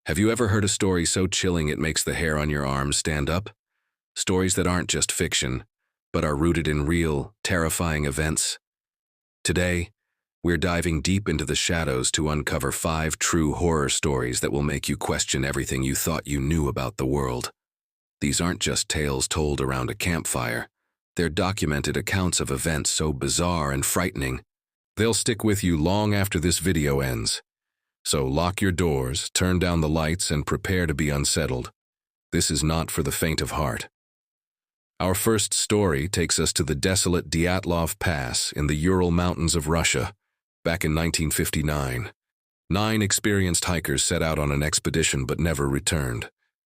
Have you ever heard a story so chilling it makes the hair on your arms stand up? Stories that aren't just fiction, but are rooted in real, terrifying events. Today, we're diving deep into the shadows to uncover 5 true horror stories that will make you question everything you thought you knew about the world. These aren't just tales told around a campfire. They're documented accounts of events so bizarre and frightening, they'll stick with you long after this video ends. So lock your doors, turn down the lights, and prepare to be unsettled. This is not for the faint of heart. Our first story takes us to the desolate Dyatlov Pass in the Ural Mountains of Russia, back in 1959. 9 experienced hikers set out on an expedition but never returned.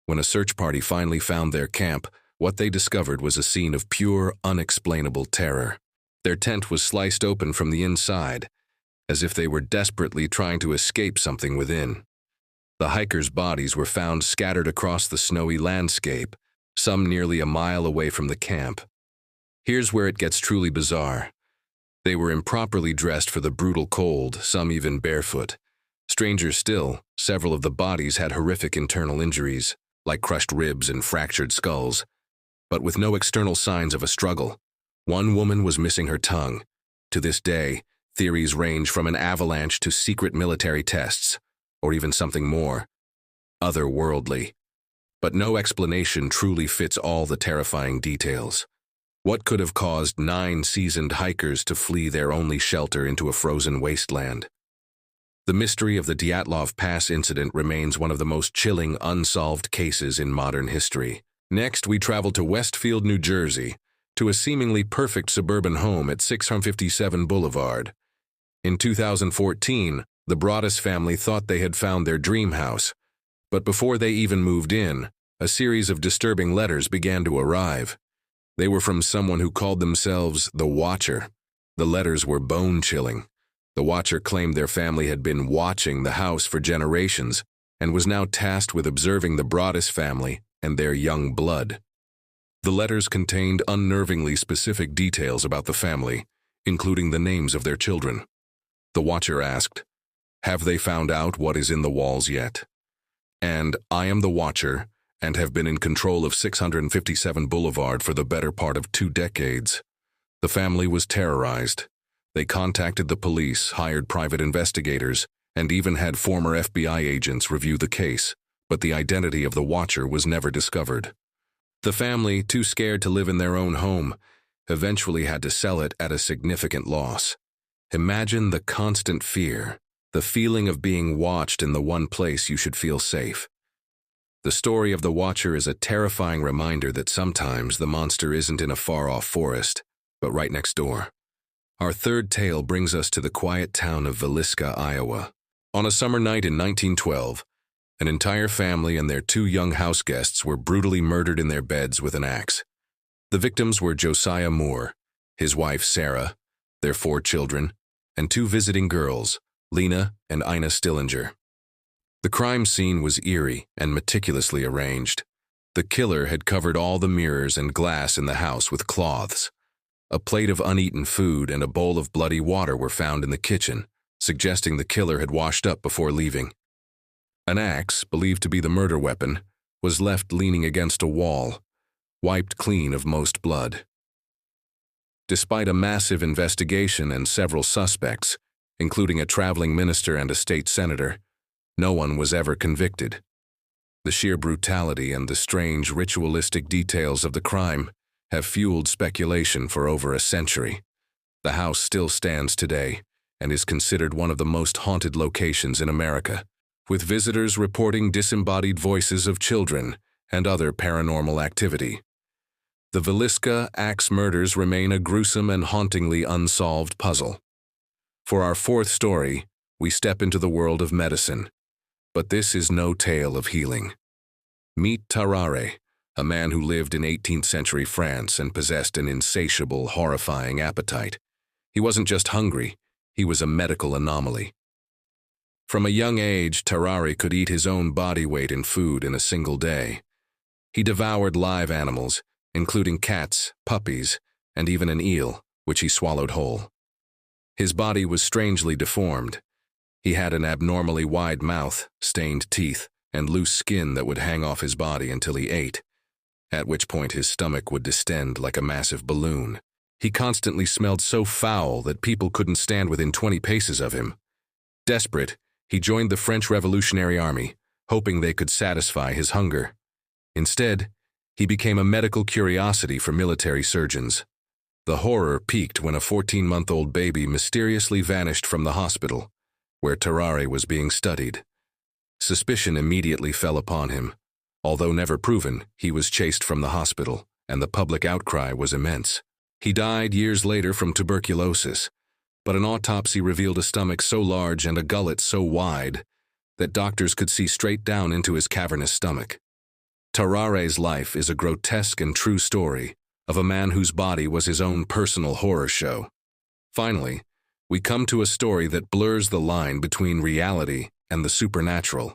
When a search party finally found their camp, what they discovered was a scene of pure, unexplainable terror. Their tent was sliced open from the inside, as if they were desperately trying to escape something within. The hikers' bodies were found scattered across the snowy landscape, some nearly a mile away from the camp. Here's where it gets truly bizarre. They were improperly dressed for the brutal cold, some even barefoot. Stranger still, several of the bodies had horrific internal injuries, like crushed ribs and fractured skulls, but with no external signs of a struggle. One woman was missing her tongue. To this day, theories range from an avalanche to secret military tests, or even something more otherworldly. But no explanation truly fits all the terrifying details. What could have caused 9 seasoned hikers to flee their only shelter into a frozen wasteland? The mystery of the Dyatlov Pass incident remains one of the most chilling unsolved cases in modern history. Next, we travel to Westfield, New Jersey, to a seemingly perfect suburban home at 657 Boulevard. In 2014, the Broaddus family thought they had found their dream house, but before they even moved in, a series of disturbing letters began to arrive. They were from someone who called themselves the Watcher. The letters were bone-chilling. The Watcher claimed their family had been watching the house for generations and was now tasked with observing the Broaddus family and their young blood. The letters contained unnervingly specific details about the family, including the names of their children. The Watcher asked, "Have they found out what is in the walls yet?" And, "I am the Watcher and have been in control of 657 Boulevard for the better part of 2 decades. The family was terrorized. They contacted the police, hired private investigators, and even had former FBI agents review the case, but the identity of the Watcher was never discovered. The family, too scared to live in their own home, eventually had to sell it at a significant loss. Imagine the constant fear, the feeling of being watched in the one place you should feel safe. The story of the Watcher is a terrifying reminder that sometimes the monster isn't in a far-off forest, but right next door. Our third tale brings us to the quiet town of Villisca, Iowa. On a summer night in 1912, an entire family and their 2 young house guests were brutally murdered in their beds with an axe. The victims were Josiah Moore, his wife Sarah, their 4 children, and 2 visiting girls, Lena and Ina Stillinger. The crime scene was eerie and meticulously arranged. The killer had covered all the mirrors and glass in the house with cloths. A plate of uneaten food and a bowl of bloody water were found in the kitchen, suggesting the killer had washed up before leaving. An axe, believed to be the murder weapon, was left leaning against a wall, wiped clean of most blood. Despite a massive investigation and several suspects, including a traveling minister and a state senator, no one was ever convicted. The sheer brutality and the strange ritualistic details of the crime have fueled speculation for over a century. The house still stands today and is considered one of the most haunted locations in America, with visitors reporting disembodied voices of children and other paranormal activity. The Villisca axe murders remain a gruesome and hauntingly unsolved puzzle. For our 4th story, we step into the world of medicine. But this is no tale of healing. Meet Tarare, a man who lived in 18th century France and possessed an insatiable, horrifying appetite. He wasn't just hungry, he was a medical anomaly. From a young age, Tarare could eat his own body weight in food in a single day. He devoured live animals, including cats, puppies, and even an eel, which he swallowed whole. His body was strangely deformed. He had an abnormally wide mouth, stained teeth, and loose skin that would hang off his body until he ate, at which point his stomach would distend like a massive balloon. He constantly smelled so foul that people couldn't stand within 20 paces of him. Desperate, he joined the French Revolutionary Army, hoping they could satisfy his hunger. Instead, he became a medical curiosity for military surgeons. The horror peaked when a 14-month-old baby mysteriously vanished from the hospital, where Terrare was being studied. Suspicion immediately fell upon him. Although never proven, he was chased from the hospital, and the public outcry was immense. He died years later from tuberculosis, but an autopsy revealed a stomach so large and a gullet so wide that doctors could see straight down into his cavernous stomach. Terrare's life is a grotesque and true story of a man whose body was his own personal horror show. Finally, we come to a story that blurs the line between reality and the supernatural,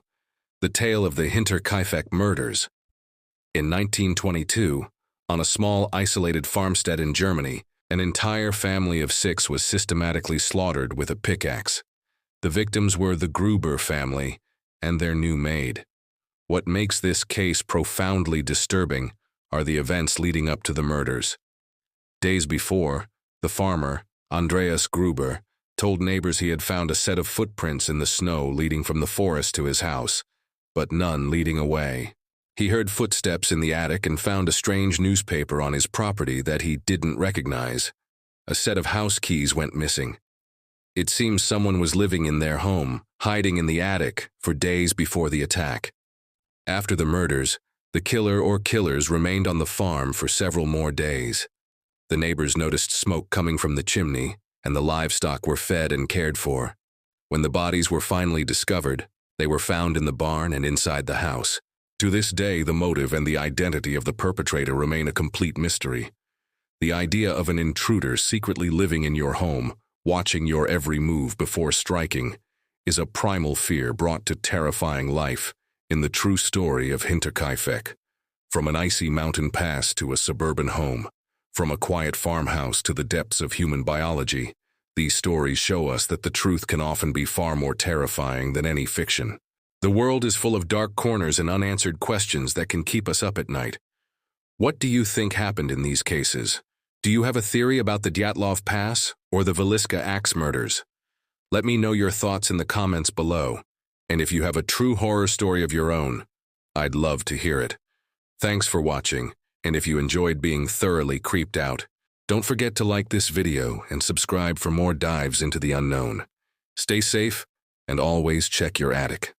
the tale of the Hinterkaifeck murders. In 1922, on a small isolated farmstead in Germany, an entire family of 6 was systematically slaughtered with a pickaxe. The victims were the Gruber family and their new maid. What makes this case profoundly disturbing are the events leading up to the murders. Days before, the farmer, Andreas Gruber, told neighbors he had found a set of footprints in the snow leading from the forest to his house, but none leading away. He heard footsteps in the attic and found a strange newspaper on his property that he didn't recognize. A set of house keys went missing. It seems someone was living in their home, hiding in the attic, for days before the attack. After the murders, the killer or killers remained on the farm for several more days. The neighbors noticed smoke coming from the chimney, and the livestock were fed and cared for. When the bodies were finally discovered, they were found in the barn and inside the house. To this day, the motive and the identity of the perpetrator remain a complete mystery. The idea of an intruder secretly living in your home, watching your every move before striking, is a primal fear brought to terrifying life in the true story of Hinterkaifeck. From an icy mountain pass to a suburban home, from a quiet farmhouse to the depths of human biology, these stories show us that the truth can often be far more terrifying than any fiction. The world is full of dark corners and unanswered questions that can keep us up at night. What do you think happened in these cases? Do you have a theory about the Dyatlov Pass or the Villisca axe murders? Let me know your thoughts in the comments below. And if you have a true horror story of your own, I'd love to hear it. Thanks for watching, and if you enjoyed being thoroughly creeped out, don't forget to like this video and subscribe for more dives into the unknown. Stay safe, and always check your attic.